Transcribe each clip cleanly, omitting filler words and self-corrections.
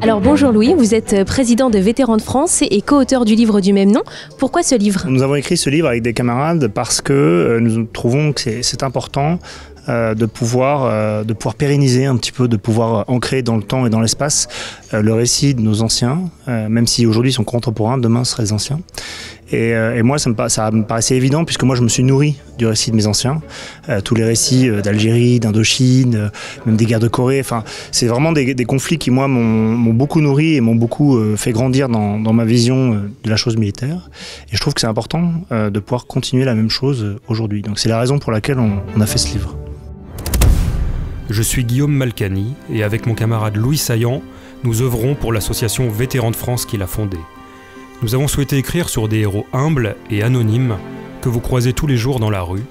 Alors bonjour Louis, vous êtes président de Vétérans de France et co-auteur du livre du même nom. Pourquoi ce livre? Nous avons écrit ce livre avec des camarades parce que nous trouvons que c'est important de pouvoir pérenniser un petit peu, de pouvoir ancrer dans le temps et dans l'espace le récit de nos anciens, même si aujourd'hui ils sont contemporains, demain ce seraient les anciens. Et moi ça me paraissait évident puisque moi je me suis nourri du récit de mes anciens, tous les récits d'Algérie, d'Indochine, même des guerres de Corée, enfin c'est vraiment des conflits qui moi m'ont beaucoup nourri et m'ont beaucoup fait grandir dans ma vision de la chose militaire. Et je trouve que c'est important de pouvoir continuer la même chose aujourd'hui. Donc c'est la raison pour laquelle on a fait ce livre. Je suis Guillaume Malcani et avec mon camarade Louis Saillant, nous œuvrons pour l'association Vétérans de France qu'il a fondée. Nous avons souhaité écrire sur des héros humbles et anonymes que vous croisez tous les jours dans la rue,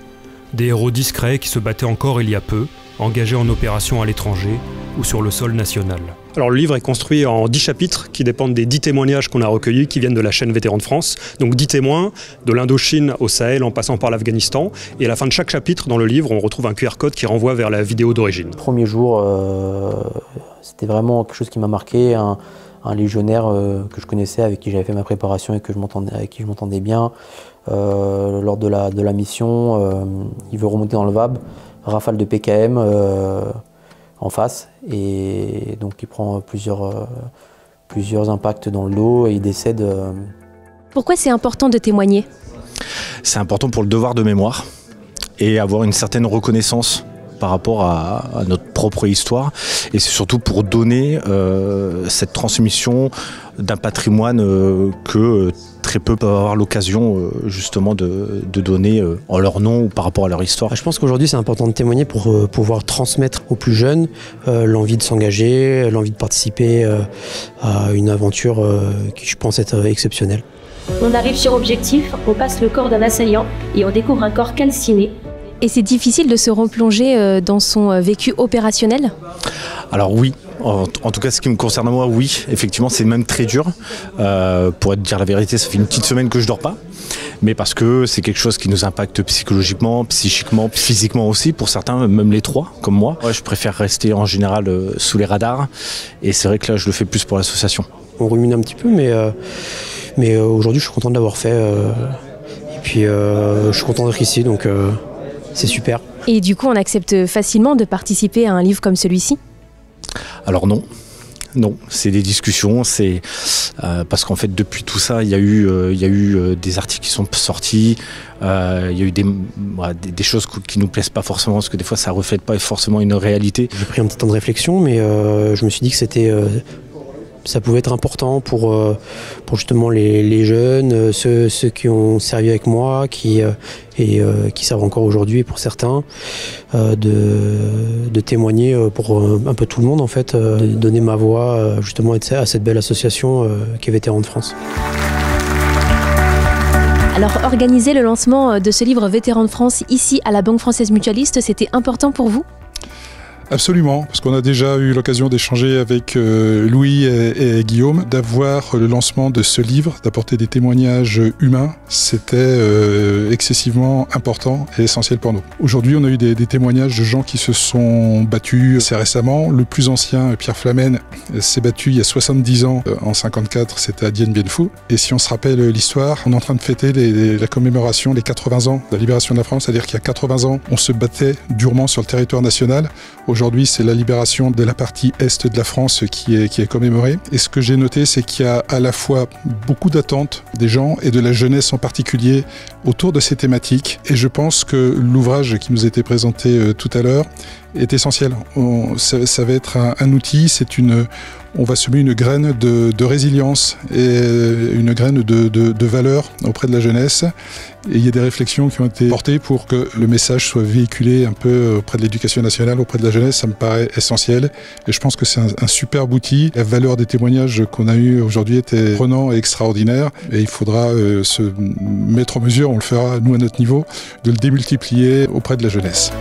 des héros discrets qui se battaient encore il y a peu, engagés en opération à l'étranger ou sur le sol national. Alors le livre est construit en 10 chapitres qui dépendent des 10 témoignages qu'on a recueillis qui viennent de la chaîne Vétérans de France. Donc 10 témoins de l'Indochine au Sahel en passant par l'Afghanistan. Et à la fin de chaque chapitre dans le livre, on retrouve un QR code qui renvoie vers la vidéo d'origine. Le premier jour, c'était vraiment quelque chose qui m'a marqué. Un légionnaire que je connaissais, avec qui j'avais fait ma préparation et avec qui je m'entendais bien. Lors de la mission, il veut remonter dans le VAB, rafale de PKM en face, et donc il prend plusieurs impacts dans le dos et il décède. Pourquoi c'est important de témoigner? C'est important pour le devoir de mémoire et avoir une certaine reconnaissance par rapport à notre propre histoire, et c'est surtout pour donner cette transmission d'un patrimoine que très peu peuvent avoir l'occasion justement de donner en leur nom ou par rapport à leur histoire. Je pense qu'aujourd'hui c'est important de témoigner pour pouvoir transmettre aux plus jeunes l'envie de s'engager, l'envie de participer à une aventure qui je pense être exceptionnelle. On arrive sur objectif, on passe le corps d'un assaillant et on découvre un corps calciné. Et c'est difficile de se replonger dans son vécu opérationnel? Alors oui, en tout cas ce qui me concerne moi, oui, effectivement c'est même très dur. Pour dire la vérité, ça fait une petite semaine que je dors pas, mais parce que c'est quelque chose qui nous impacte psychologiquement, psychiquement, physiquement aussi, pour certains, même les trois, comme moi. Ouais, je préfère rester en général sous les radars, et c'est vrai que là je le fais plus pour l'association. On rumine un petit peu, mais aujourd'hui je suis content de l'avoir fait, et puis je suis content d'être ici, donc c'est super. Et du coup, on accepte facilement de participer à un livre comme celui-ci? Alors non, c'est des discussions, c'est parce qu'en fait depuis tout ça, il y a eu des articles qui sont sortis, il y a eu des choses qui nous plaisent pas forcément, parce que des fois ça reflète pas forcément une réalité. J'ai pris un petit temps de réflexion, mais je me suis dit que ça pouvait être important pour justement les jeunes, ceux qui ont servi avec moi, qui servent encore aujourd'hui pour certains, de témoigner pour un peu tout le monde en fait, de donner ma voix justement à cette belle association qui est Vétérans de France. Alors organiser le lancement de ce livre Vétérans de France ici à la Banque Française Mutualiste, c'était important pour vous? Absolument, parce qu'on a déjà eu l'occasion d'échanger avec Louis et Guillaume, d'avoir le lancement de ce livre, d'apporter des témoignages humains, c'était excessivement important et essentiel pour nous. Aujourd'hui, on a eu des témoignages de gens qui se sont battus assez récemment. Le plus ancien, Pierre Flamène, s'est battu il y a 70 ans, en 54, c'était à Dien Bien Phu. Et si on se rappelle l'histoire, on est en train de fêter la commémoration des 80 ans de la libération de la France, c'est-à-dire qu'il y a 80 ans, on se battait durement sur le territoire national. Aujourd'hui, c'est la libération de la partie est de la France qui est commémorée. Et ce que j'ai noté, c'est qu'il y a à la fois beaucoup d'attentes des gens et de la jeunesse en particulier autour de ces thématiques. Et je pense que l'ouvrage qui nous a été présenté tout à l'heure est essentiel. Ça va être un outil, on va semer une graine de résilience et une graine de valeur auprès de la jeunesse. Et il y a des réflexions qui ont été portées pour que le message soit véhiculé un peu auprès de l'éducation nationale, auprès de la jeunesse. Ça me paraît essentiel. Et je pense que c'est un superbe outil. La valeur des témoignages qu'on a eus aujourd'hui était prenant et extraordinaire. Et il faudra se mettre en mesure, on le fera nous à notre niveau, de le démultiplier auprès de la jeunesse.